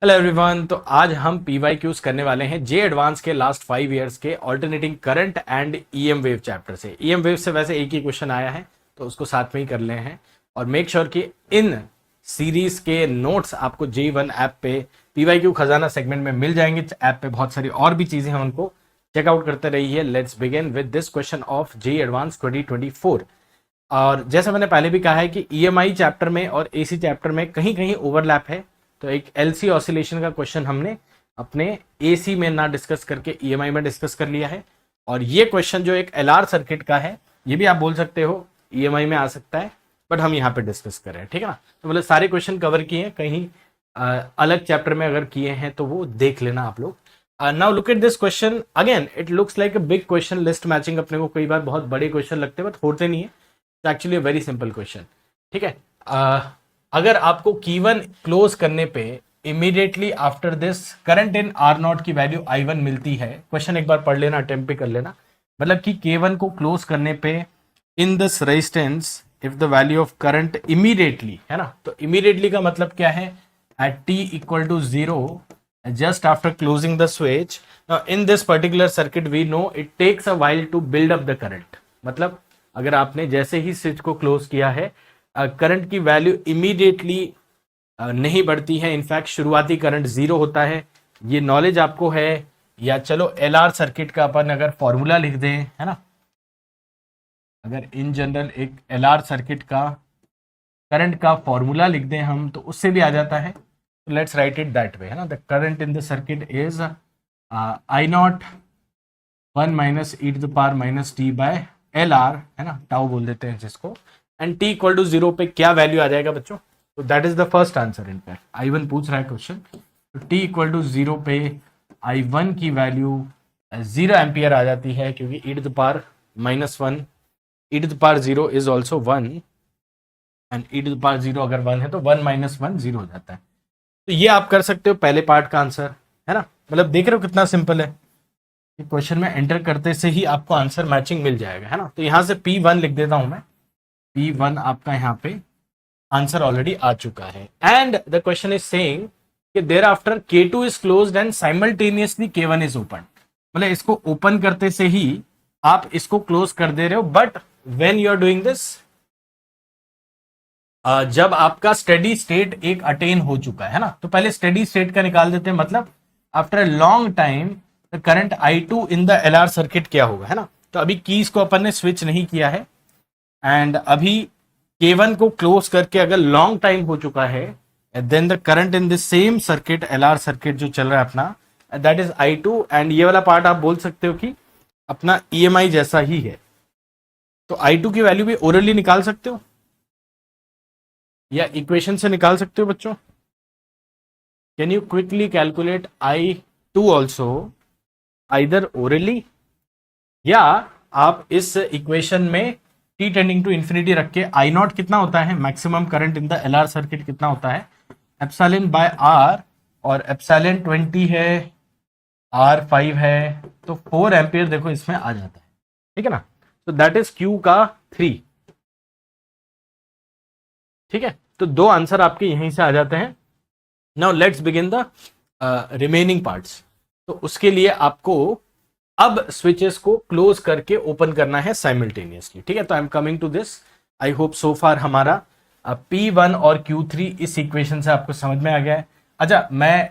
Hello everyone. तो आज हम पीवाईक्यूज करने वाले हैं जे एडवांस के लास्ट 5 इयर्स के alternating current and EM wave chapter से। ईएम वेव से वैसे एक ही क्वेश्चन आया है तो उसको साथ में ही कर ले हैं। और मेक श्योर कि इन सीरीज के नोट्स आपको J1 ऐप पे पीवाईक्यू खजाना सेगमेंट में मिल जाएंगे। ऐप पे बहुत सारी और भी चीजें हैं, उनको चेकआउट करते रहिए। Let's begin with this question of J advance 2024। और जैसा मैंने पहले भी कहा है कि ईएमआई चैप्टर में और एसी चैप्टर में कहीं कहीं ओवरलैप है। तो एक एलसी ऑसिलेशन का क्वेश्चन हमने अपने एसी में ना डिस्कस करके ईएमआई में डिस्कस कर लिया है। और ये क्वेश्चन जो एक एलआर सर्किट का है, ये भी आप बोल सकते हो ईएमआई में आ सकता है, बट हम यहाँ पे डिस्कस कर रहे हैं, ठीक है ना। तो मतलब सारे क्वेश्चन कवर किए हैं, कहीं अलग चैप्टर में अगर किए हैं तो वो देख लेना आप लोग। Now look at this question again, it looks like a big question. List matching अपने को कई बार बहुत बड़े क्वेश्चन लगते हैं बट होते नहीं है। एक्चुअली वेरी सिंपल क्वेश्चन, ठीक है। अगर आपको की वन क्लोज करने पे immediately after this current in are not की वैल्यू आई वन मिलती है, क्वेश्चन एक बार पढ़ लेना, अटेम्प्ट भी कर लेना। मतलब कि के वन को क्लोज करने पे in this resistance if the value of current immediately, है ना, तो इमीडिएटली का मतलब क्या है, at t equal to zero just after closing the switch. Now in this particular circuit we know it takes a while to build up the current. मतलब अगर आपने जैसे ही स्विच को क्लोज किया है, करंट की वैल्यू इमीडिएटली नहीं बढ़ती है। इनफैक्ट शुरुआती करंट जीरो होता है। ये नॉलेज आपको है। या चलो एलआर सर्किट का अपन अगर फॉर्मूला लिख दें, है ना, अगर इन जनरल एक एलआर सर्किट का करंट का फॉर्मूला लिख दें हम, तो उससे भी आ जाता है। Let's write it that way, है ना। The current in the circuit is I not one minus e to the power minus t by L R, है ना, टाउ बोल देते हैं जिसको। And t equal to zero पे क्या वैल्यू आ जाएगा बच्चों, तो that is the first answer. In fact I one पूछ रहा है क्वेश्चन, तो टी इक्वल टू जीरो पे आई वन की वैल्यू 0 एम्पियर आ जाती है, क्योंकि e to the power minus one, e to the power zero is also one, and e to the power zero अगर वन है तो वन माइनस वन जीरो हो जाता है। तो ये आप कर सकते हो पहले पार्ट का आंसर, है ना। मतलब देख रहे हो कितना सिंपल है। क्वेश्चन में एंटर करते से ही आपको आंसर मैचिंग मिल जाएगा, है ना। तो यहां से P1 लिख देता हूं मैं। P1 आपका यहाँ पे आंसर ऑलरेडी आ चुका है। And the question is saying कि there after K2 is closed and simultaneously K1 is open. मतलब इसको ओपन करते से ही आप इसको क्लोज कर दे रहे हो, but when you are doing this, जब आपका स्टेडी स्टेट एक अटेन हो चुका है ना, तो पहले स्टेडी स्टेट का निकाल देते हैं। मतलब after a long time the current I2 in the LR circuit क्या होगा, है ना। तो अभी कीज को अपन ने स्विच नहीं किया है, एंड अभी K1 को क्लोज करके अगर लॉन्ग टाइम हो चुका है, then the current in the same circuit, LR circuit जो चल रहा है अपना, दैट इज I2। एंड ये वाला पार्ट आप बोल सकते हो कि अपना EMI जैसा ही है। तो I2 की वैल्यू भी ओरली निकाल सकते हो या इक्वेशन से निकाल सकते हो बच्चों। Can you quickly calculate I2 also, either orally, या आप इस इक्वेशन में t टेंडिंग टू इंफिनिटी रख के आई नॉट कितना होता है, maximum current in the LR circuit कितना होता है, एप्सिलॉन बाय आर, और एप्सिलॉन 20 है, आर 5 है, तो 4 एम्पियर देखो इसमें आ जाता है, ठीक है ना। तो दैट इज Q का 3, ठीक है। तो दो आंसर आपके यहीं से आ जाते हैं। Now let's begin the remaining parts. तो उसके लिए आपको अब स्विचेस को क्लोज करके ओपन करना है साइमल्टेनियसली, ठीक है। तो I am coming to this. I hope so far हमारा P1 और Q3 इस इक्वेशन से आपको समझ में आ गया है। अच्छा, मैं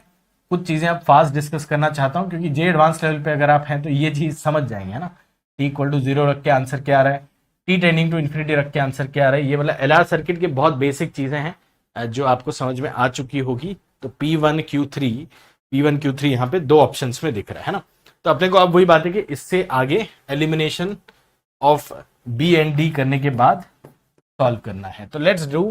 कुछ चीजें अब फास्ट डिस्कस करना चाहता हूं, क्योंकि जे एडवांस लेवल पे अगर आप हैं तो ये चीज समझ जाएंगे, है ना। टी इक्वल टू जीरो रख के आंसर क्या आ रहा है, टी टेंडिंग टू इन्फिनिटी रख के आंसर क्या आ रहा है, ये मतलब एलआर सर्किट की बहुत बेसिक चीजें हैं जो आपको समझ में आ चुकी होगी। तो P1 Q3 यहाँ पे दो ऑप्शन में दिख रहा है ना। तो अपने को अब वही बात है कि इससे आगे elimination of B and D करने के बाद सॉल्व करना है। तो let's do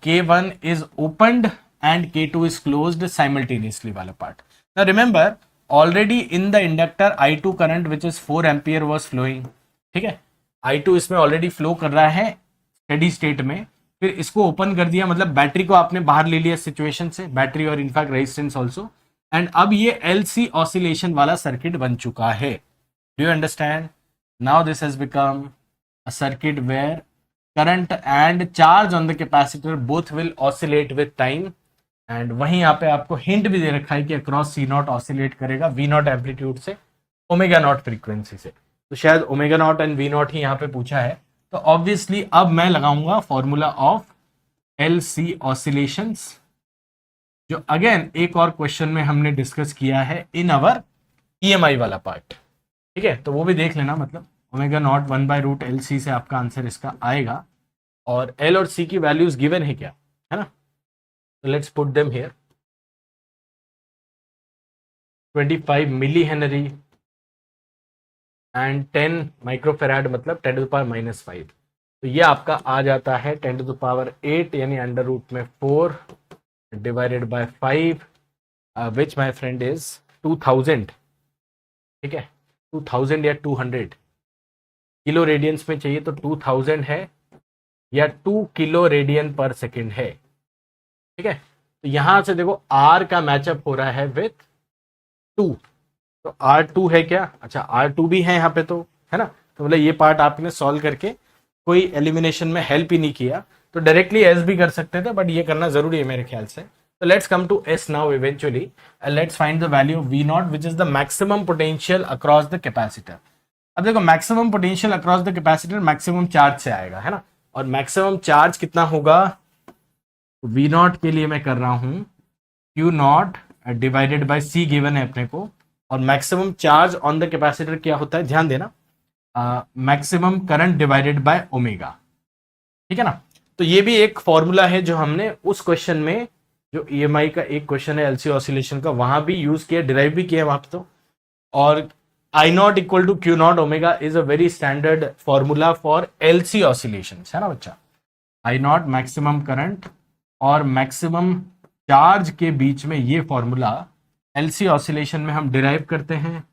K1 is opened and K2 is closed simultaneously वाला part. Now remember, already in the inductor I2 current which is 4 ampere was flowing, ठीक है। I2 इसमें ऑलरेडी फ्लो कर रहा है स्टेडी स्टेट में। फिर इसको ओपन कर दिया, मतलब बैटरी को आपने बाहर ले लिया सिचुएशन से, बैटरी और इनफैक्ट रेजिस्टेंस ऑल्सो। एंड अब ये एलसी ऑसिलेशन वाला सर्किट बन चुका है। Do you understand? Now this has become a circuit where current and charge on the capacitor both will oscillate with time, and वहीं यहाँ पे आपको हिंट भी दे रखा है कि अक्रॉस सी नॉट ऑसिलेट करेगा वी नॉट एम्पलीट्यूड से ओमेगा नॉट फ्रीक्वेंसी से, तो शायद omega not and V not ही यहाँ पे पूछा है। तो ऑब्वियसली अब मैं लगाऊंगा formula of L C oscillations, जो अगेन एक और क्वेश्चन में हमने डिस्कस किया है इन अवर ईएमआई वाला पार्ट। ठीक है, तो वो भी देख लेना, मतलब ओमेगा नॉट 1/√LC से आपका आंसर इसका आएगा। और एल और सी की वैल्यूज गिवन है क्या, है ना, तो let's put them here. 25 millihenry and 10 microfarad, मतलब 10⁻⁻5। तो ये आपका आ जाता है 10⁸ यानी √4 divided by 5, which my friend is 2000। ठीक है, 2000 या 200 किलो रेडियंस में चाहिए, तो 2000 है या 2 किलो रेडियन पर सेकेंड है। ठीक है, तो यहां से देखो आर का मैचअप हो रहा है विथ 2, तो R2 है क्या, अच्छा R2 भी है यहाँ पे, तो है ना, तो मतलब ये पार्ट आपने सॉल्व करके कोई एलिमिनेशन में हेल्प ही नहीं किया, तो डायरेक्टली एस भी कर सकते थे, बट ये करना जरूरी है मेरे ख्याल से। तो let's come to S now eventually, and let's find the value of V not which is the maximum potential across the capacitor. अब देखो maximum potential across the capacitor maximum charge से आएगा, है ना, और मैक्सिमम चार्ज कितना होगा, we not के लिए मैं कर रहा हूं Q not divided by C given है अपने को, और maximum charge on the capacitor क्या होता है, ध्यान देना, maximum current divided by omega. ठीक है ना, तो ये भी एक फॉर्मूला है जो हमने उस क्वेश्चन में, जो ईएमआई का एक क्वेश्चन है एलसी ऑसिलेशन का, वहां भी यूज किया, डिराइव भी किया वहां पे तो। और I naught equal to Q naught omega is a very standard formula for LC oscillation, है ना बच्चा। आई नॉट मैक्सिमम करंट और मैक्सिमम चार्ज के बीच में ये फॉर्मूला एलसी ऑसिलेशन में हम डिराइव करते हैं,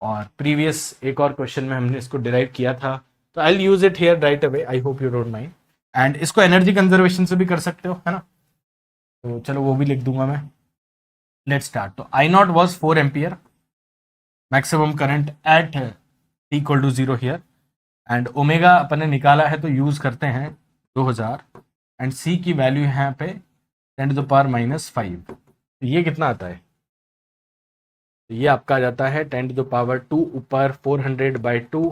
और प्रीवियस एक और क्वेश्चन में हमने इसको डिराइव किया था, तो I will use it here right away, I hope you don't mind. And इसको एनर्जी कंजर्वेशन से भी कर सकते हो, है ना, तो चलो वो भी लिख दूंगा मैं। Let's start. तो I naught was 4 ampere, maximum current at t=0 here, and omega अपन ने निकाला है तो यूज करते हैं 2000, एंड सी की वैल्यू है यहाँ पे 10⁻⁻5, तो ये कितना आता है, तो ये आपका आ जाता है 10⁻2 ऊपर 400/2,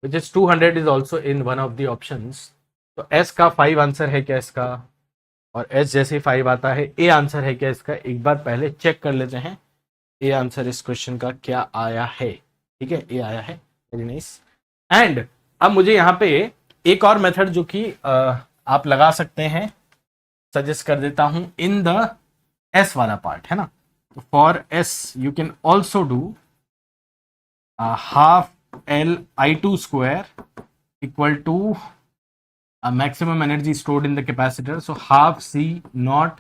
which is 200 is also in one of the options. तो एस का 5 आंसर है क्या इसका, और एस जैसे 5 आता है, ए आंसर है क्या इसका, एक बार पहले चेक कर लेते हैं ए आंसर इस क्वेश्चन का क्या आया है। ठीक है, ए आया है, वेरी नाइस। एंड अब मुझे यहाँ पे एक और मेथड जो कि आप लगा सकते हैं, सजेस्ट कर देता हूं इन द एस वाला पार्ट, है ना। For S you can also do half L I2 square equal to maximum energy stored in the capacitor, so half C not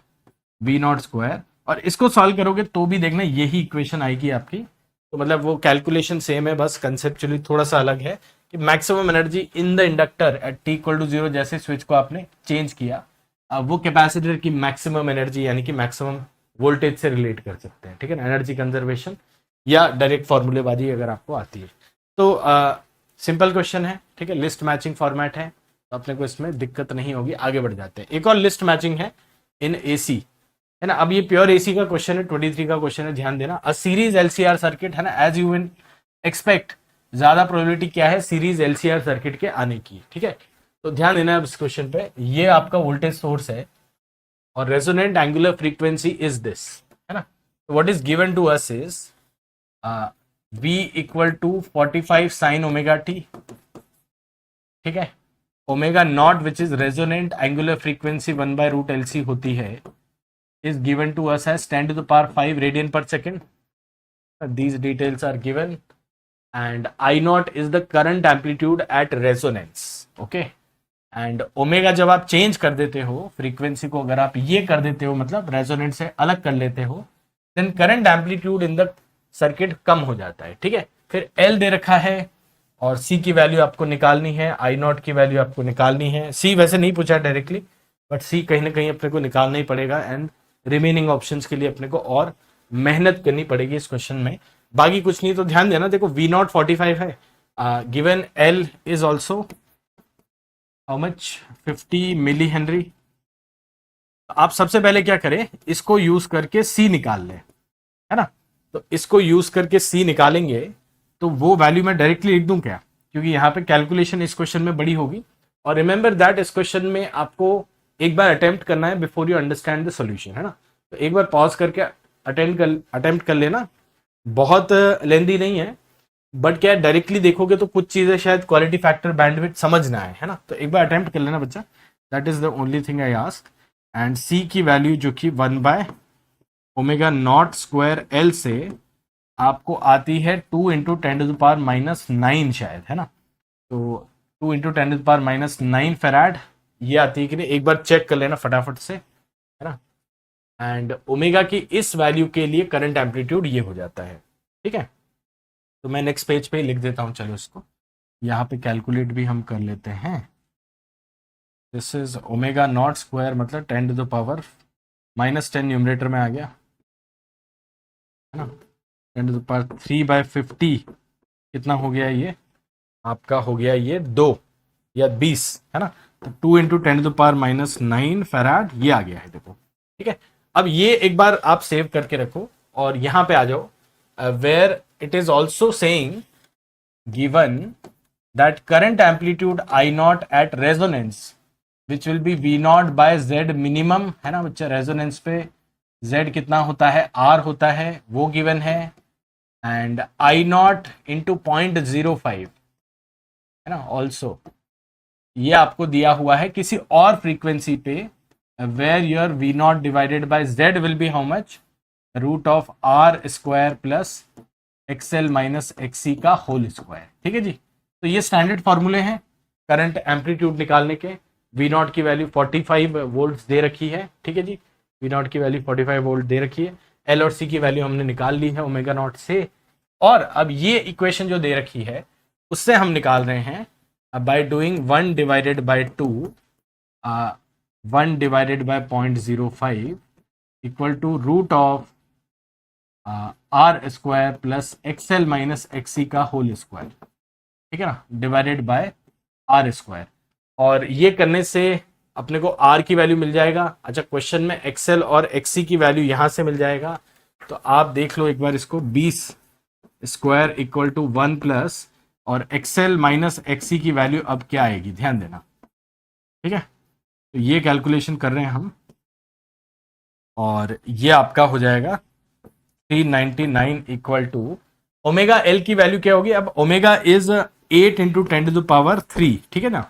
V not square, और इसको सॉल्व करोगे तो भी देखना यही इक्वेशन आएगी आपकी। तो मतलब वो कैलकुलेशन सेम है, बस कंसेप्चुअली थोड़ा सा अलग है कि maximum energy in the inductor at t=0, जैसे स्विच को आपने चेंज किया, वो कैपेसिटर की मैक्सिमम एनर्जी यानी कि मैक्सिमम वोल्टेज से रिलेट कर सकते हैं। ठीक है ना, एनर्जी कंजर्वेशन या डायरेक्ट फॉर्मूलेबाजी अगर आपको आती है तो सिंपल क्वेश्चन है। ठीक है, लिस्ट मैचिंग फॉर्मेट है, तो अपने को इसमें दिक्कत नहीं होगी। आगे बढ़ जाते हैं, एक और लिस्ट मैचिंग है इन एसी, है ना। अब ये प्योर एसी का क्वेश्चन है, 23 का क्वेश्चन है, ध्यान देना। अ सीरीज एलसीआर सर्किट, है ना, एज यू विल एक्सपेक्ट, ज्यादा प्रोबेबिलिटी क्या है सीरीज एलसीआर सर्किट के आने की। ठीक है, तो ध्यान देना अब इस क्वेश्चन पे, ये आपका वोल्टेज सोर्स है और resonant angular frequency is this, है ना। What is given to us is V = 45 sin omega t. ठीक है, omega not which is resonant angular frequency 1/√LC होती है, is given to us as 10⁵ radian per second. These details are given, and I naught is the current amplitude at resonance. Okay, and omega जब आप change कर देते हो frequency को, अगर आप ये कर देते हो मतलब रेजोनेंट से अलग कर लेते हो, then current amplitude in the circuit कम हो जाता है। ठीक है, फिर एल दे रखा है और सी की वैल्यू आपको निकालनी है, आई नॉट की वैल्यू आपको निकालनी है। सी वैसे नहीं पूछा डायरेक्टली, बट सी कहीं ना कहीं अपने को निकालना ही पड़ेगा, एंड रिमेनिंग ऑप्शंस के लिए अपने को और मेहनत करनी पड़ेगी इस क्वेश्चन में, बाकी कुछ नहीं। तो ध्यान देना, देखो वी नॉट 45 है, given L is also how much 50 millihenry. आप सबसे पहले क्या करें, इसको यूज करके सी निकाल लें, है ना। तो इसको यूज करके सी निकालेंगे तो वो वैल्यू मैं डायरेक्टली लिख दूं क्या, क्योंकि यहाँ पे कैलकुलेशन इस क्वेश्चन में बड़ी होगी। और रिमेंबर दैट इस क्वेश्चन में आपको एक बार अटेम्प्ट करना है before you understand the solution, है ना। तो एक बार पॉज करके अटेम्प्ट कर लेना, बहुत लेंदी नहीं है, बट क्या डायरेक्टली देखोगे तो कुछ चीजें शायद क्वालिटी फैक्टर बैंडविड्थ समझ ना आए, है ना। तो एक बार अटेम्प्ट कर लेना बच्चा, that is the only thing I ask. And C की वैल्यू जो कि 1/ओमेगा नॉट स्क्वायर एल से आपको आती है 2 × 10⁻⁹ शायद, है ना। तो 2 × 10⁻⁹ फेराड ये आती है कि नहीं, एक बार चेक कर लेना फटाफट से, है ना। एंड ओमेगा की इस वैल्यू के लिए करंट एम्पलीट्यूड ये हो जाता है, ठीक है। तो मैं नेक्स्ट पेज पे ही लिख देता हूं, चलो इसको यहाँ पे कैलकुलेट भी हम कर लेते हैं। This is omega naught square मतलब 10⁻⁻10 न्यूमरेटर में आ गया, है ना। 10⁻³ कितना हो गया ये आपका, हो गया ये 2 या 20, है ना। तो 2 × 10⁻⁹ फेराड ये आ गया है, देखो, ठीक है। अब ये एक बार आप सेव करके रखो और यहां पे आ जाओ, where it is also saying given that current amplitude I not at resonance which will be V not by Z minimum, है ना बच्चा। रेजोनेंस पे Z कितना होता है, R होता है, वो गिवन है। एंड I नॉट इंटू 0.05, है ना, ऑल्सो ये आपको दिया हुआ है किसी और फ्रीक्वेंसी पे, where your V not divided by Z will be how much, √R² plus XL minus XC का होल स्क्वायर, ठीक है जी। तो ये स्टैंडर्ड फॉर्मूले हैं करंट एम्पलीट्यूड निकालने के। V नॉट की वैल्यू 45 वोल्ट दे रखी है, ठीक है जी। V नॉट की वैल्यू 45 वोल्ट दे रखी है, L और C की वैल्यू हमने निकाल ली है ओमेगा नॉट से। और अब ये इक्वेशन जो दे रखी है उससे हम निकाल रहे हैं by doing 1/2 1/0.05 equal to √R² plus XL minus XC का होल स्क्वायर, ठीक है ना, डिवाइडेड बाय R²। और ये करने से अपने को R की वैल्यू मिल जाएगा। अच्छा, क्वेश्चन में XL और XC की वैल्यू यहां से मिल जाएगा, तो आप देख लो एक बार इसको, 20² इक्वल टू 1 प्लस और XL माइनस XC की वैल्यू अब क्या आएगी, ध्यान देना, ठीक है। तो ये कैलकुलेशन कर रहे हैं हम और ये आपका हो जाएगा 399 इक्वल टू ओमेगा एल की वैल्यू क्या होगी। अब ओमेगा इज 8 × 10⁻3, ठीक है ना,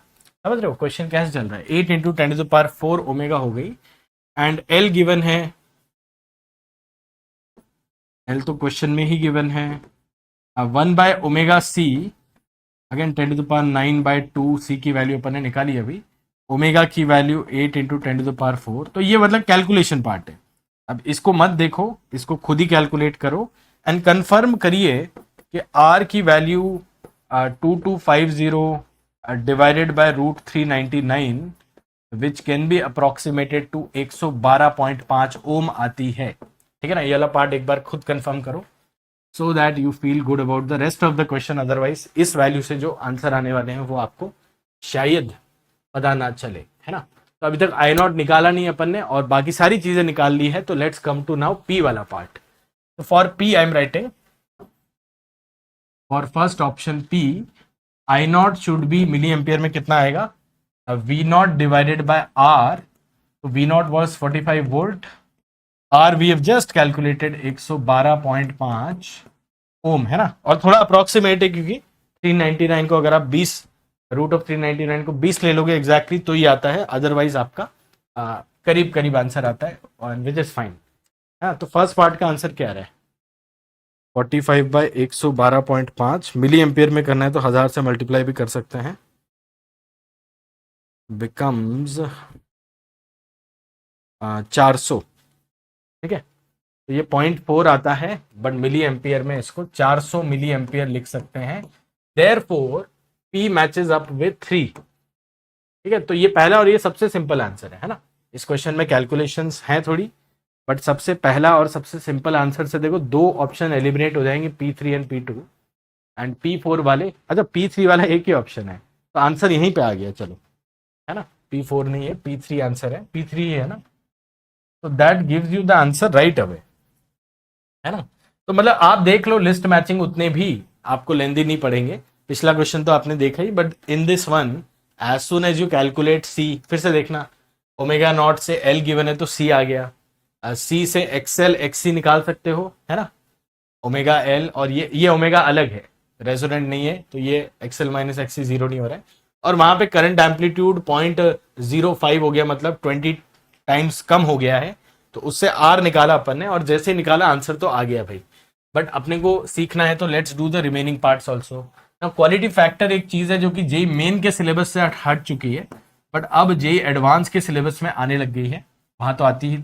समझ रहे हो क्वेश्चन कैसे चल रहा है। 8 × 10⁻4 ओमेगा हो गई एंड एल गिवन है, एल तो क्वेश्चन में ही गिवन है 1/ओमेगा C, अगेन 10⁹2 C की वैल्यू अपन ने निकाली अभी, ओमेगा की वैल्यू 8 × 10⁻4। तो ये मतलब कैलकुलेशन पार्ट है। अब इसको मत देखो, इसको खुद ही कैलकुलेट करो एंड कंफर्म करिए कि R की value 2250 divided by √399 which can be approximated to 112.5 ohm आती है, ठीक है ना। ये वाला पार्ट एक बार खुद कंफर्म करो so that you feel good about the rest of the question. Otherwise इस वैल्यू से जो आंसर आने वाले हैं वो आपको शायद पता ना चले, है ना। तो अभी तक आई नॉट निकाला नहीं अपन ने और बाकी सारी चीजें निकाल ली है। तो let's come to now P वाला पार्ट। तो for P I am writing, for first option P I not should be milli ampere में कितना आएगा, V not divided by R। तो V not was 45 volt, R we have just calculated 112.5 ohm, है ना। और थोड़ा approximate है क्योंकि 399 को अगर आप 20 √399 को 20 ले लोगे एग्जैक्टली तो ही आता है, अदरवाइज आपका करीब करीब आंसर आता है और विच इज फाइन। हाँ, तो फर्स्ट पार्ट का आंसर क्या आ रहा है, 45/112.5 मिली एम्पियर में करना है तो 1000 से मल्टीप्लाई भी कर सकते हैं, बिकम्स 400, ठीक है। तो ये 0.4 आता है बट मिली एम्पियर में इसको 400 मिली एम्पियर लिख सकते हैं। Therefore P matches up with 3, ठीक है। तो ये पहला और ये सबसे सिंपल आंसर है ना। इस क्वेश्चन में कैलकुलेशंस हैं थोड़ी, बट सबसे पहला और सबसे सिंपल आंसर से देखो 2 ऑप्शन एलिमिनेट हो जाएंगे, P3 and P2 and P4 वाले। अच्छा, P3 वाला एक ही ऑप्शन है तो आंसर यहीं पे आ गया, चलो, है ना। P4 नहीं है, P3 आंसर है, P3 ही है ना। तो that gives you the answer right away, है ना। तो मतलब आप देख लो, लिस्ट मैचिंग उतने भी आपको लेंदी नहीं पड़ेंगे। पिछला क्वेश्चन तो आपने देखा ही, but in this one as soon as you calculate C, फिर से देखना, ओमेगा नॉट से एल गिवन है तो सी आ गया, सी से एक्सएल एक्सी निकाल सकते हो, है ना, ओमेगा एल, और ये ओमेगा अलग है, रेजोनेंट नहीं है, तो ये एक्सएल माइनस एक्सी जीरो नहीं हो रहा है, और वहां पे करंट एम्पलीट्यूड 0.05 हो गया, मतलब 20 टाइम्स कम हो गया है, तो उससे आर निकाला अपन ने, और जैसे निकाला आंसर तो आ गया भाई। बट अपने को सीखना है, तो let's do the remaining parts also. Quality factor एक चीज है जो कि जेई मेन के सिलेबस से हट चुकी है, बट अब जेई एडवांस के सिलेबस में आने लग गई है। वहां तो आती ही,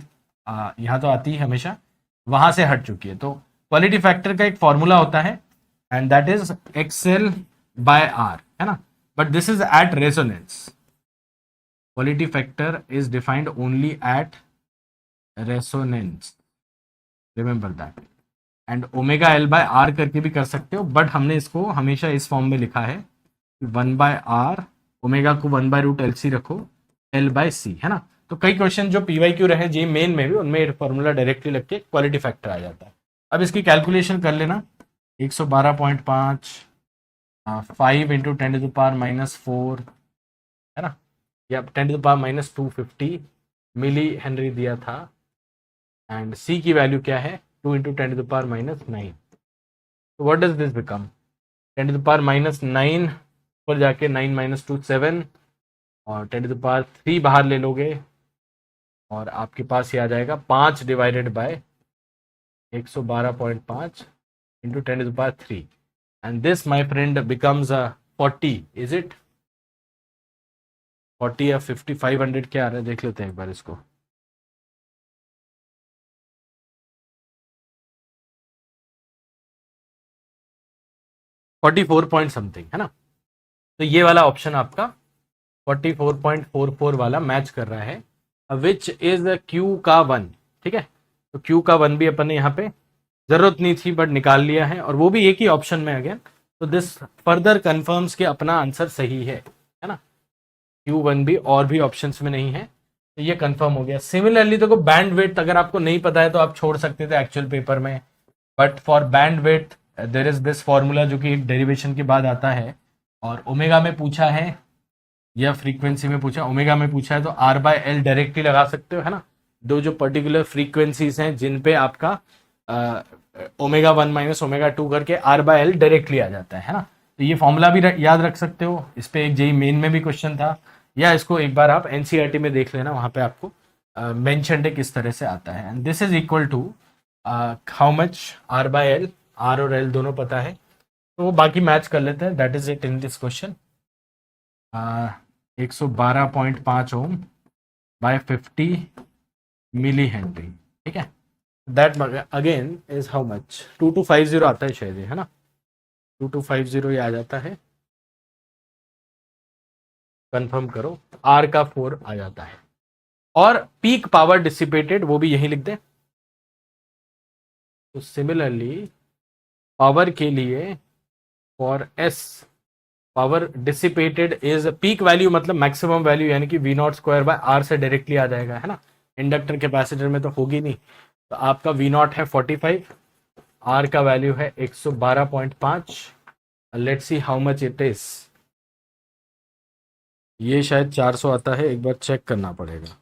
यहाँ तो आती ही हमेशा, वहां से हट चुकी है। तो क्वालिटी फैक्टर का एक फॉर्मूला होता है, and that is XL by R, है ना, but this is at resonance. Quality factor is defined only at resonance, remember that. And omega L by R करके भी कर सकते हो, बट हमने इसको हमेशा इस फॉर्म में लिखा है, 1/r, ओमेगा को 1/रूट एल सी रखो, एल बाय सी, है ना। तो कई क्वेश्चन जो पीवाई क्यू रहे जी मेन में भी, उनमें फॉर्मूला डायरेक्टली लग के क्वालिटी फैक्टर आ जाता है। अब इसकी कैलकुलेशन कर लेना, 112.5 5 इंटू 10⁻⁻⁴, है ना, या 10⁻⁻250 मिली हेनरी दिया था, एंड सी की वैल्यू क्या है, 2 इंटू 10⁻⁹। तो व्हाट डज दिस बिकम, 10⁻⁹ पर जाके 9 - 2 7, और 10⁻³ बाहर ले लोगे, और आपके पास ये आ जाएगा 5 divided by 112.5 into 10⁻³ and this my friend becomes 40, is it 40 या 5500 क्या आ रहा है, देख लेते हैं एक बार इसको। $44 है ना, तो ये वाला ऑप्शन आपका 44.44 वाला मैच कर रहा है, विच इज क्यू का 1, ठीक है। तो क्यू का 1 भी अपन ने यहाँ पे जरूरत नहीं थी बट निकाल लिया है, और वो भी एक ही ऑप्शन में अगेन, तो दिस फर्दर कंफर्म्स के अपना आंसर सही है ना। Q1 भी और भी ऑप्शंस में नहीं है, तो ये कंफर्म हो गया। सिमिलरली देखो बैंड विड्थ अगर आपको नहीं पता है तो आप छोड़ सकते थे एक्चुअल पेपर में, but for band width there is this formula जो कि एक डेरिवेशन के बाद आता है, और ओमेगा में पूछा है या फ्रीक्वेंसी में पूछा, ओमेगा में पूछा है तो R/L डायरेक्टली लगा सकते हो, है ना। दो जो पर्टिकुलर फ्रीक्वेंसीज हैं जिन पे आपका ओमेगा 1 - ओमेगा 2 करके R/L डायरेक्टली आ जाता है ना। तो ये फॉर्मूला भी याद रख सकते हो, इस पे एक जेई मेन में भी क्वेश्चन था, या इसको एक बार आप एनसीईआरटी में देख लेना, वहां पे आपको मेंशन्ड है किस तरह से आता है। And this is equal to how much, R/L, R और एल दोनों पता है, तो वो बाकी मैच कर लेते हैं। That is it in this question. 112.5 ohm by 50 millihenry, ठीक है। That again is how much, 2250 आता है शायद, है ना, 2250 ये आ जाता है, कंफर्म करो, आर का 4 आ जाता है, और पीक पावर डिसिपेटेड वो भी यही लिख दे। तो सिमिलरली पावर के लिए for S, power dissipated is peak value, मतलब मैक्सिमम वैल्यू, यानी कि V0² से डायरेक्टली आ जाएगा, है ना। इंडक्टर कैपेसिटर में तो होगी नहीं, तो आपका V0 है 45, आर का वैल्यू है 112.5, let's see how much it is. ये शायद 400 आता है, एक बार चेक करना पड़ेगा।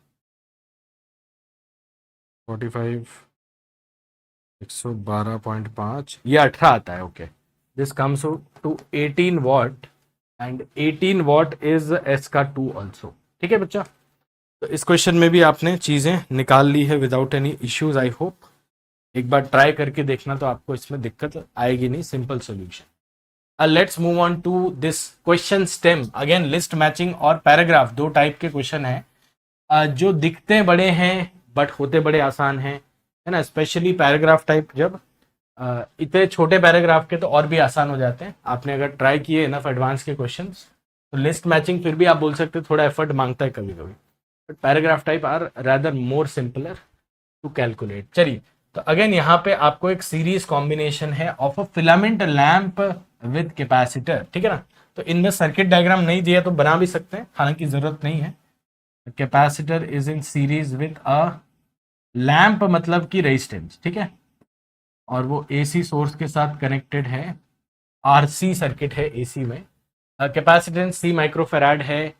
45 112.5, ये 18 आता है, okay. This comes to 18 watt, and 18 watt is S का 2 ऑल्सो, ठीक है बच्चा। तो इस क्वेश्चन में भी आपने चीजें निकाल ली है without any issues, I hope. एक बार ट्राई करके देखना, तो आपको इसमें दिक्कत आएगी नहीं, simple solution. Let's move on to this question stem. Again list matching और पैराग्राफ दो टाइप के क्वेश्चन है, जो दिखते बड़े हैं बट होते बड़े आसान हैं, है ना। स्पेशली पैराग्राफ टाइप, जब इतने छोटे पैराग्राफ के तो और भी आसान हो जाते हैं। आपने अगर ट्राई किए इनफ एडवांस के क्वेश्चंस, तो लिस्ट मैचिंग फिर भी आप बोल सकते हो थोड़ा एफर्ट मांगता है कभी कभी, but paragraph type are rather more simpler to calculate. चलिए, तो अगेन यहाँ पे आपको एक सीरीज कॉम्बिनेशन है of a filament lamp with capacitor, ठीक है ना। तो इनमें सर्किट डायग्राम नहीं दिया तो बना भी सकते हैं, हालांकि जरूरत नहीं है। Capacitor is in series with a lamp मतलब कि रेजिस्टेंस, ठीक है, और वो एसी सोर्स के साथ कनेक्टेड है, आरसी सर्किट है एसी में, कैपेसिटेंस सी माइक्रोफेराड है,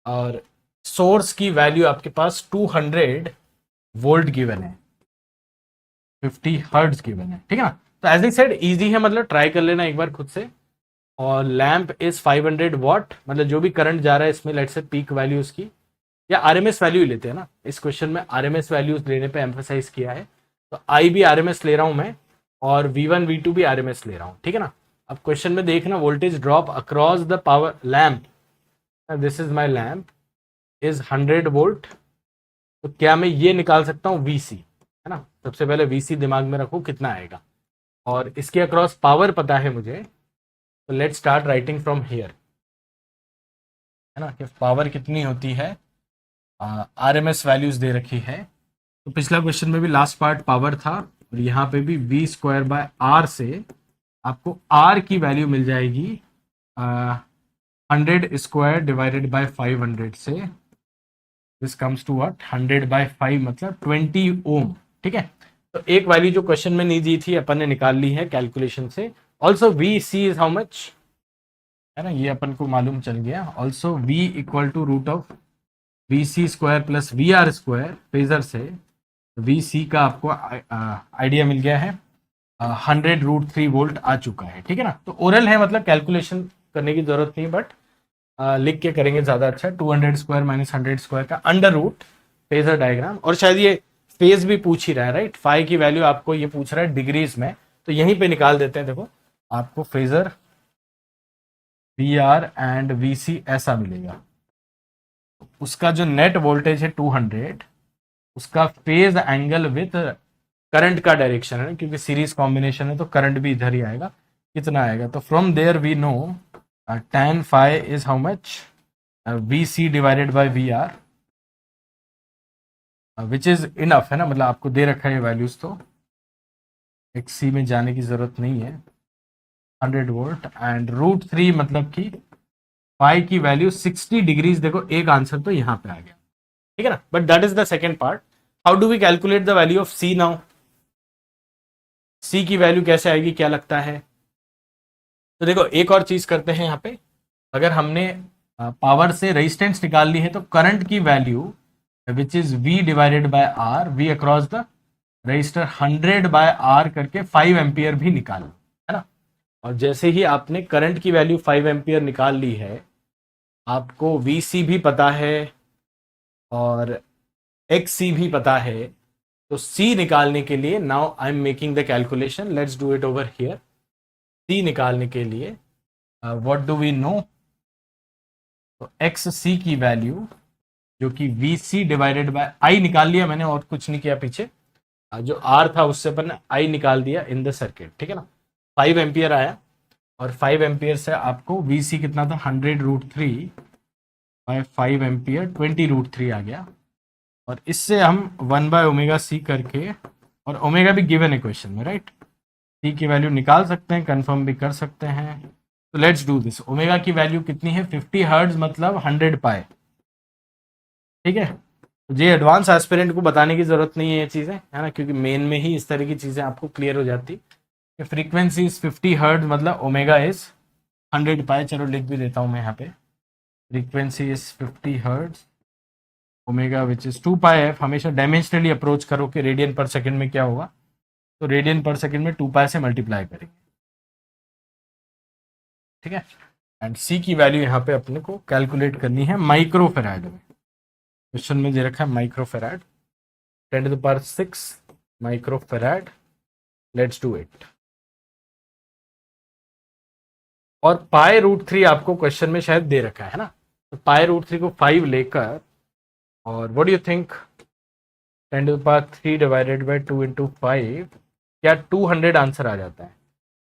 और सोर्स की वैल्यू आपके पास 200 वोल्ट गिवन है, 50 हर्ट्ज गिवन है, ठीक है ना। तो एज आई सेड इजी है, मतलब ट्राई कर लेना एक बार खुद से। और लैंप इज 500 वॉट, मतलब जो भी करंट जा रहा है इसमें, लेट से पीक वैल्यू उसकी, या आरएमएस वैल्यू ही लेते हैं ना, इस क्वेश्चन में आरएमएस वैल्यूज लेने पे एम्फोसाइज किया है। तो आई भी आरएमएस ले रहा हूं मैं, और V1 V2 भी आरएमएस ले रहा हूं, ठीक है ना। अब क्वेश्चन में देखना, voltage drop across the power lamp, this is my lamp, is 100 volt. तो क्या मैं ये निकाल सकता हूँ वीसी, है ना, सबसे पहले वीसी दिमाग में रखो कितना आएगा, और इसके अक्रॉस पावर पता है मुझे, तो let start writing from here, है ना, कि पावर कितनी होती है, आरएमएस वैल्यूज दे रखी है। तो पिछला क्वेश्चन में भी लास्ट पार्ट पावर था, और यहाँ पे भी V²/R से आपको R की वैल्यू मिल जाएगी 100² डिवाइडेड बाय 500 से, दिस कम्स टू व्हाट, 100/5 मतलब 20 ओम, ठीक है। तो एक वैल्यू जो क्वेश्चन में नहीं दी थी अपन ने निकाल ली है कैलकुलेशन से। Also V C is how much, है ना, ये अपन को मालूम चल गया। Also V = √VC² + VR² phasor से VC का आपको आइडिया मिल गया है, 100√3 वोल्ट आ चुका है, ठीक है ना। तो ओरल है, मतलब कैलकुलेशन करने की जरूरत नहीं, बट लिख के करेंगे ज्यादा अच्छा। 200² - 100² का अंडर रूट फेजर डायग्राम, और शायद ये फेज भी पूछ ही रहा है, राइट, फाई की वैल्यू आपको ये पूछ रहा है डिग्रीज में, तो यहीं पे निकाल देते हैं। देखो आपको फेजर VR एंड VC ऐसा मिलेगा, उसका जो नेट वोल्टेज है 200, उसका फेज एंगल विथ करंट का डायरेक्शन है, क्योंकि सीरीज कॉम्बिनेशन है तो करंट भी इधर ही आएगा, कितना आएगा। तो from there we know tan phi is how much, VC divided by VR, which is enough, है ना, मतलब आपको दे रखा है वैल्यूज, तो XC में जाने की जरूरत नहीं है। 100 वोल्ट एंड √3 मतलब कि फाई की वैल्यू 60 डिग्रीज, देखो एक आंसर तो यहाँ पे आ गया, ठीक है ना। But that is the second part, how do we calculate the value of C now, C की वैल्यू कैसे आएगी, क्या लगता है। तो देखो एक और चीज करते हैं यहाँ पे, अगर हमने पावर से रेजिस्टेंस निकाल ली है, तो करंट की value which is V divided by R, V across the register 100/R करके 5 एम्पियर भी निकाल, है ना। और जैसे ही आपने करंट की वैल्यू 5 एम्पियर निकाल ली है, आपको VC भी पता है और XC भी पता है, तो C निकालने के लिए now I am making the calculation, let's do it over here. C निकालने के लिए व्हाट डू वी नो, तो XC की वैल्यू जो कि VC डिवाइडेड बाय I निकाल लिया मैंने, और कुछ नहीं किया पीछे, जो R था उससे अपन ने I निकाल दिया इन द सर्किट, ठीक है ना। 5 एम्पियर आया, और 5 एम्पियर से आपको VC कितना था, 100√3 बाय 5 एम्पियर 20√3 आ गया, और इससे हम 1/ωc करके, और ओमेगा भी गिवन है क्वेश्चन में, राइट, C की वैल्यू निकाल सकते हैं, कंफर्म भी कर सकते हैं। तो लेट्स डू दिस, ओमेगा की वैल्यू कितनी है, 50 हर्ट्ज मतलब 100 पाई, ठीक है। तो ये एडवांस एस्पिरेंट को बताने की जरूरत नहीं है ये चीजें, है ना, क्योंकि मेन में ही इस तरह की चीजें आपको क्लियर हो जाती। फ्रीक्वेंसी इज 50 हर्ट्ज मतलब ओमेगा इज 100 पाई, चलो लिख भी देता हूं मैं यहाँ पे, frequency is 50 hertz, omega which is 2 pi F. हमेशा डायमेंशनली अप्रोच करो कि रेडियन पर सेकंड में क्या होगा, तो रेडियन पर सेकंड में 2 पाई से मल्टीप्लाई करेंगे, ठीक है। एंड सी की वैल्यू यहाँ पे अपने को कैलकुलेट करनी है माइक्रो फेराड में, क्वेश्चन में दे रखा है micro farad, 10⁶ micro farad, let's do it. और π√3 आपको क्वेश्चन में शायद दे रखा है ना, तो π√3 को 5 लेकर, और what do you think, 10⁻³ divided by 2 × 5, क्या 200 आंसर आ जाता है,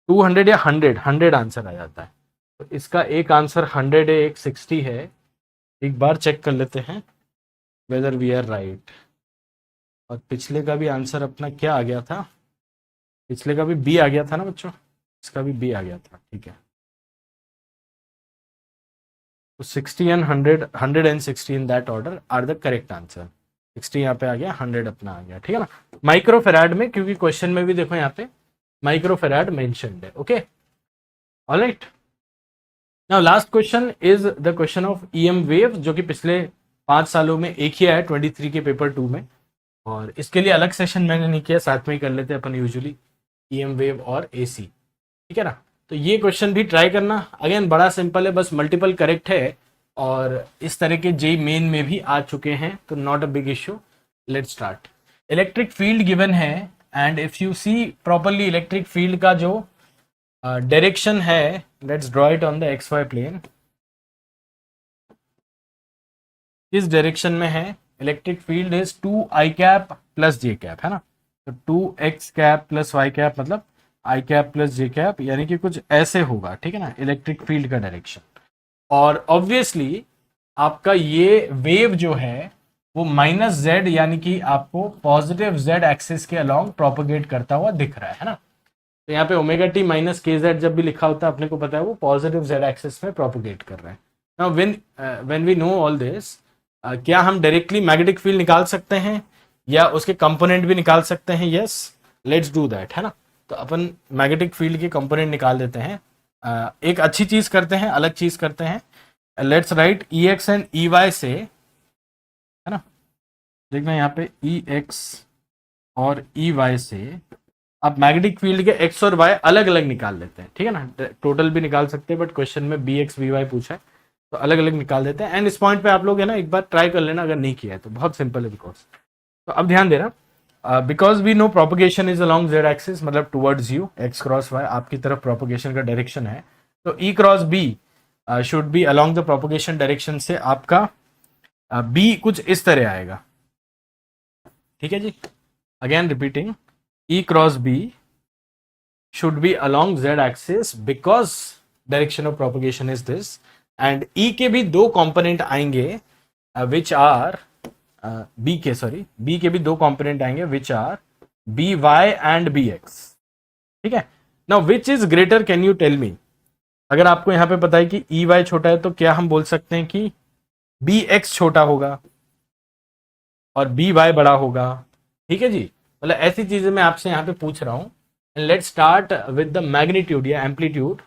200 या 100 आंसर आ जाता है। तो इसका एक आंसर 100 है, एक 60 है, एक बार चेक कर लेते हैं वेदर वी आर राइट। और पिछले का भी आंसर अपना क्या आ गया था, पिछले का भी बी आ गया था ना बच्चों, इसका भी बी आ गया था, ठीक है। तो 60 and 100, 160 in that order are the correct answer, 60 यहाँ पे आ गया, 100 अपना आ गया, ठीक है ना। माइक्रोफेराड में, क्योंकि क्वेश्चन में भी देखो यहाँ पे माइक्रोफेराड मेंशन्ड है। Okay, alright. Now last question is the question of EM wave, जो कि पिछले 5 सालों में एक ही आया 23 के पेपर 2 में, और इसके लिए अलग सेशन मैंने नहीं किया, साथ में ही कर लेते हैं अपन यूजुअली, ईएम वेव और एसी, ठीक है ना। तो ये क्वेश्चन भी ट्राई करना, अगेन बड़ा सिंपल है, बस मल्टीपल करेक्ट है और इस तरह के जेई मेन में भी आ चुके हैं, तो not a big issue. Let's start. Electric field given है and if you see properly electric field का जो डायरेक्शन है, let's draw it on the X Y plane. किस डायरेक्शन में है? Electric field is 2i cap plus J cap, है ना। तो 2x cap plus y cap मतलब i cap plus J cap, यानी कि कुछ ऐसे होगा, ठीक है ना, इलेक्ट्रिक फील्ड का डायरेक्शन। और ऑब्वियसली आपका ये वेव जो है वो माइनस जेड, यानी कि आपको पॉजिटिव जेड एक्सिस के अलोंग प्रोपोगेट करता हुआ दिख रहा है ना। तो यहाँ पे ओमेगा टी माइनस के जेड जब भी लिखा होता है, अपने को पता है वो पॉजिटिव जेड एक्सिस में प्रोपोगेट कर रहा है। Now when we know all this, क्या हम डायरेक्टली मैग्नेटिक फील्ड निकाल सकते हैं या उसके कंपोनेंट भी निकाल सकते हैं? यस, लेट्स डू दैट, है ना। तो अपन मैग्नेटिक फील्ड के कंपोनेंट निकाल देते हैं। एक अच्छी चीज करते हैं, अलग चीज करते हैं। Let's write E X and E Y से, है ना। देखना यहाँ पे ई एक्स और ई वाई से आप मैग्नेटिक फील्ड के एक्स और वाई अलग अलग निकाल लेते हैं, ठीक है ना। टोटल भी निकाल सकते हैं, बट क्वेश्चन में बी एक्स बी वाई पूछा है तो अलग अलग निकाल देते हैं। एंड इस पॉइंट पे आप लोग है ना एक बार ट्राई कर लेना, अगर नहीं किया है तो बहुत सिंपल है बिकॉज। तो अब ध्यान देना, because we know propagation is along Z axis, मतलब towards you, X cross Y आपकी तरफ प्रोपोगेशन का डायरेक्शन है, तो E cross B should be along the propagation direction से आपका बी कुछ इस तरह आएगा, ठीक है जी। Again repeating, E cross B should be along Z axis because direction of propagation is this, and E के भी दो कंपोनेंट आएंगे which are B के भी दो कंपोनेंट आएंगे which are BY and BX, ठीक है। Now which is greater, can you tell me? अगर आपको यहाँ पे पता है कि EY छोटा है तो क्या हम बोल सकते हैं कि BX छोटा होगा और BY बड़ा होगा, ठीक है जी। मतलब ऐसी चीजें मैं आपसे यहाँ पे पूछ रहा हूँ। Let's start with the magnitude या एम्पलीट्यूड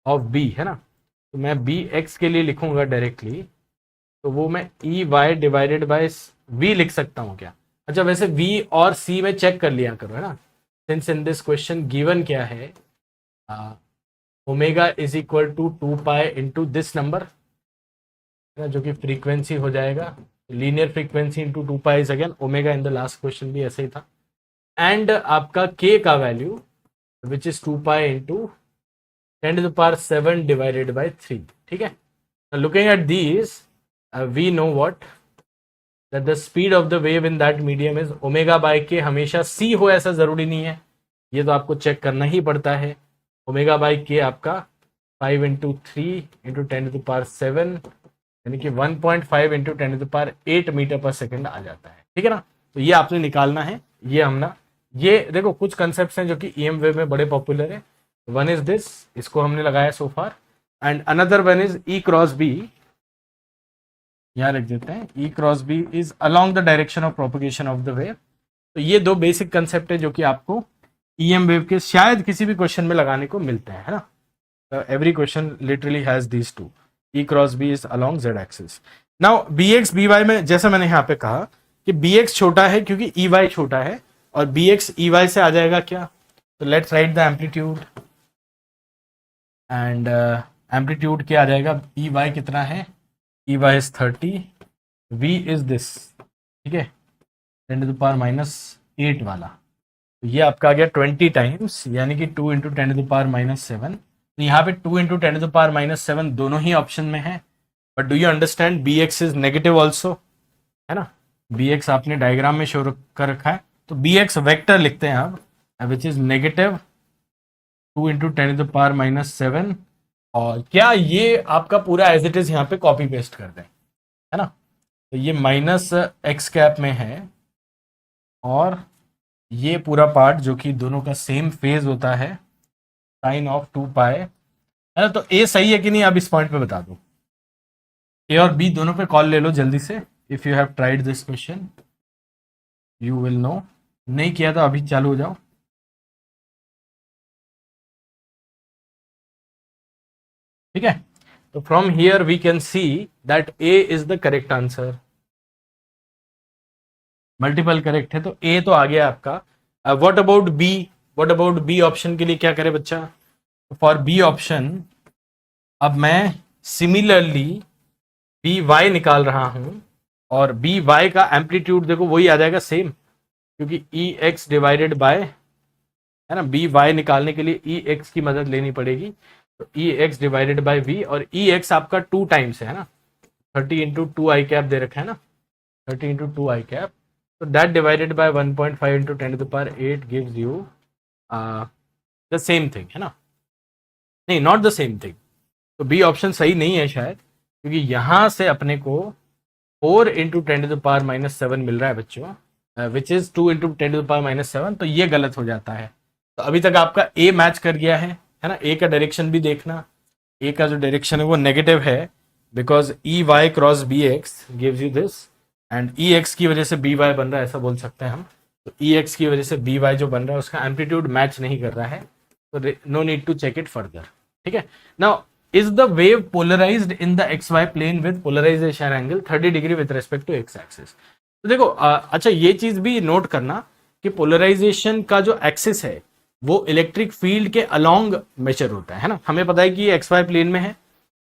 ऑफ बी, है ना। तो मैं बी एक्स के लिए लिखूंगा डायरेक्टली, तो वो मैं E Y divided by V लिख सकता हूँ क्या? अच्छा, वैसे वी और सी में चेक कर लिया करो, है ना। Since in this question given क्या है, omega is equal to 2 pi into this number, जो कि फ्रीक्वेंसी हो जाएगा linear frequency into 2 pi is again omega. In the last question भी ऐसे ही था। एंड आपका k का वैल्यू which is 2 pi into 10⁻⁷ divided by 3, ठीक है। Looking at these we know what that the speed of the wave in that medium is omega by के। हमेशा c हो ऐसा जरूरी नहीं है, ये तो आपको चेक करना ही पड़ता है। ओमेगा बाई के आपका 5 इंटू 3 इंटू 10⁻⁷, यानी कि 1.5 इंटू 10⁸ मीटर पर सेकेंड आ जाता है, ठीक है ना। तो ये आपने निकालना है। ये हमने, ये देखो कुछ कंसेप्ट हैं जो कि ईएम वेव में बड़े पॉपुलर है। वन इज दिस, इसको हमने लगाया so far, and another one is E cross B, यहां लिख देते हैं E cross B is along the direction of propagation of the wave. तो ये दो बेसिक कंसेप्ट है जो कि आपको ईएम वेव के शायद किसी भी क्वेश्चन में लगाने को मिलते हैं, है ना। Every question literally has these two, E cross B is along Z axis. Now B X B Y में जैसा मैंने यहाँ पे कहा कि बी एक्स छोटा है क्योंकि ई वाई छोटा है, और बी एक्स ई वाई से आ जाएगा क्या? तो let's write the amplitude, and amplitude क्या आ जाएगा? ई वाई कितना है? E Y is 30, V is this, ठीक है, 10⁻⁸ वाला। तो ये आपका आ गया 20 टाइम्स, यानी कि 2 इंटू 10⁻⁷। तो यहाँ पे 2 इंटू 10⁻⁷ दोनों ही ऑप्शन में है, but do you understand B X is negative also, है ना। बी एक्स आपने डायग्राम में शो कर रखा है, तो बी एक्स वैक्टर लिखते हैं अब, विच इज नेगेटिव 2 इंटू 10⁻⁷। और क्या ये आपका पूरा एज इट इज यहाँ पे कॉपी पेस्ट कर दें, है ना। तो ये माइनस एक्स कैप में है, और ये पूरा पार्ट जो कि दोनों का सेम फेज होता है, साइन ऑफ 2 पाई, है ना। तो ए सही है कि नहीं, अब इस पॉइंट पे बता दो। ए और बी दोनों पे कॉल ले लो जल्दी से, if you have tried this question. You will know. नहीं किया तो अभी चालू हो जाओ। ठीक है, तो from here we can see that A is the correct answer. Multiple correct है तो ए तो आ गया आपका। What about B? What about B option के लिए क्या करे बच्चा? फॉर बी ऑप्शन अब मैं सिमिलरली बी वाई निकाल रहा हूं, और बी वाई का एम्पलीट्यूड देखो वही आ जाएगा सेम, क्योंकि ई एक्स डिवाइडेड बाय, है ना, बी वाई निकालने के लिए ई एक्स की मदद लेनी पड़ेगी। तो ई एक्स डिवाइडेड बाय वी, और ई एक्स आपका 2 टाइम्स है ना, 30 इंटू 2 आई कैप दे रखा है ना, 30 इंटू 2 आई कैप, तो that divided by 1.5 into 10⁸ gives you the same thing, है ना। नहीं, नॉट द सेम थिंग, तो बी ऑप्शन सही नहीं है शायद, क्योंकि यहां से अपने को 4 इंटू 10⁻⁻7 मिल रहा है बच्चों, विच इज 2 इंटू 10⁻⁻7, तो ये गलत हो जाता है। तो अभी तक आपका ए मैच कर गया है ना। ए का डायरेक्शन भी देखना, ए का जो डायरेक्शन है वो नेगेटिव है, because E Y cross B X gives you this, and E X की वजह से बी वाई बन रहा है, ऐसा बोल सकते हैं हम। तो ई एक्स की वजह से बी वाई जो बन रहा है उसका एम्पलीट्यूड मैच नहीं कर रहा है, तो no need to check it further. ठीक है, now is the wave polarized in the xy plane with polarization angle 30 degree with respect to x axis? तो देखो अच्छा ये चीज भी नोट करना कि पोलराइजेशन का जो एक्सिस है वो इलेक्ट्रिक फील्ड के अलोंग मेजर होता है ना। हमें पता है कि ये एक्स वाई प्लेन में है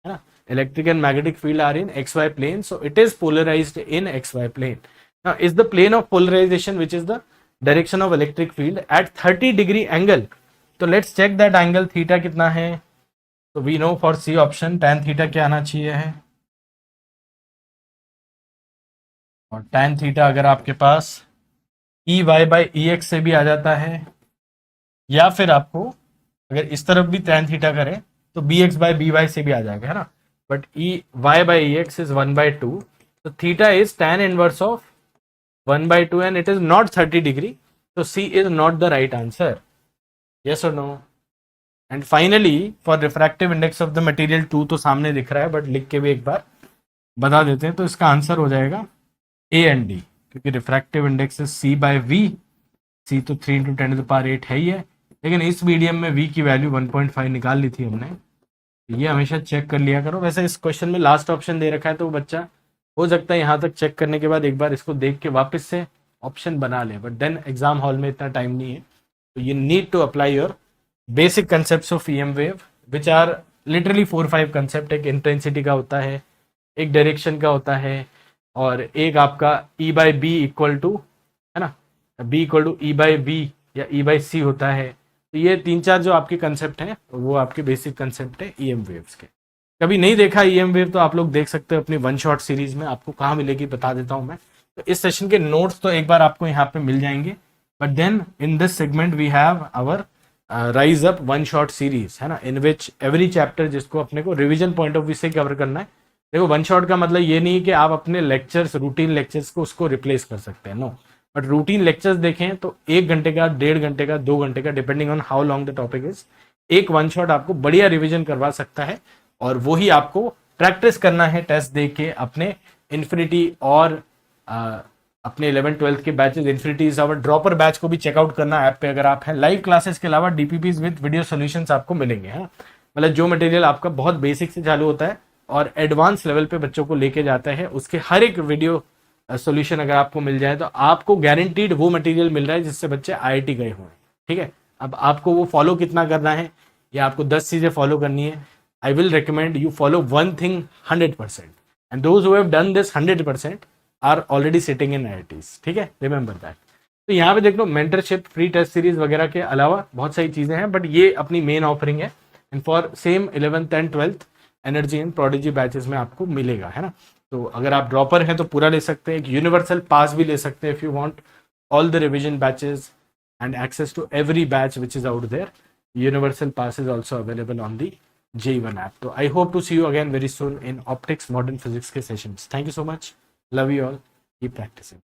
ना, electric and magnetic field are in X Y plane, so it is polarised in X Y plane. Now is the plane of polarisation which is the direction of electric field at 30 degree angle. तो let's check that angle theta कितना है। तो we know for C option tan theta क्या आना चाहिए है, और tan theta अगर आपके पास E Y by E X से भी आ जाता है, या फिर आपको अगर इस तरफ भी tan थीटा करें तो B X by B Y से भी आ जाएगा, है ना। But E Y by E X is 1/2, तो theta is tan inverse of 1/2 and it is not 30 degree, तो C is not the right answer. Yes और no? And finally for refractive index of the material 2 तो सामने दिख रहा है, but लिख के भी एक बार बता देते हैं, तो इसका आंसर हो जाएगा ए एंड डी, क्योंकि refractive index is C by V, C तो 3 इंटू 10⁸ है ही है, लेकिन इस मीडियम में वी की वैल्यू 1.5 निकाल ली थी हमने, ये हमेशा चेक कर लिया करो। वैसे इस क्वेश्चन में लास्ट ऑप्शन दे रखा है, तो बच्चा हो सकता है यहाँ तक चेक करने के बाद एक बार इसको देख के वापस से ऑप्शन बना ले, बट देन एग्जाम हॉल में इतना टाइम नहीं है, तो you need to apply your basic concept of EM wave which are literally 4-5 concept. एक इंटेंसिटी का होता है, एक डायरेक्शन का होता है, और एक आपका E by B equal to, है ना, B equal to E by B या ई बाई सी होता है। तो ये 3-4 जो आपके कंसेप्ट हैं वो आपके बेसिक कंसेप्ट है ईएम वेव्स के। कभी नहीं देखा ईएम वेव तो आप लोग देख सकते हो अपनी वन शॉट सीरीज में, आपको कहाँ मिलेगी बता देता हूँ मैं। तो इस सेशन के नोट्स तो एक बार आपको यहाँ पे मिल जाएंगे, but then in this segment we have our rise up one shot series, है ना, इन विच एवरी चैप्टर जिसको अपने को रिविजन पॉइंट ऑफ व्यू से कवर करना है। देखो वन शॉट का मतलब ये नहीं है कि आप अपने लेक्चर्स, रूटीन लेक्चर्स को उसको रिप्लेस कर सकते हैं, नो, बट रूटीन लेक्चर्स देखें तो 1 घंटे का, 1.5 घंटे का, 2 घंटे का, depending on how long the topic is, एक वन शॉट आपको बढ़िया रिविजन करवा सकता है, और वही आपको प्रैक्टिस करना है टेस्ट दे के अपने इन्फिनिटी और अपने 11th-12th के batches. Infinity is our dropper batch को भी चेकआउट करना ऐप पे अगर आप हैं। लाइव क्लासेस के अलावा डीपीपीज विद वीडियो सॉल्यूशंस आपको मिलेंगे, है, मतलब जो मटेरियल आपका बहुत बेसिक से चालू होता है और एडवांस लेवल पे बच्चों को लेके जाता है, उसके हर एक वीडियो सॉल्यूशन अगर आपको मिल जाए तो आपको गारंटीड वो मटेरियल मिल रहा है जिससे बच्चे आईआईटी गए हुए हैं। ठीक है, अब आपको वो फॉलो कितना करना है, या आपको 10 चीजें फॉलो करनी है, I will recommend you follow one thing 100%, and those who have done this 100% are already sitting in IITs। ठीक है, रिमेंबर दैट। तो यहाँ पे देख लो मेंटरशिप, फ्री टेस्ट सीरीज वगैरह के अलावा बहुत सारी चीजें हैं, बट ये अपनी मेन ऑफरिंग है, and for same 11th and 12th energy and prodigy batches में आपको मिलेगा, है ना। तो अगर आप ड्रॉपर हैं तो पूरा ले सकते हैं, एक यूनिवर्सल पास भी ले सकते हैं if you want all the revision batches and access to every batch which is out there. Universal pass is also available on the JEE1 app. तो I hope to see you again very soon in optics modern physics के sessions. Thank you so much, love you all, keep practicing।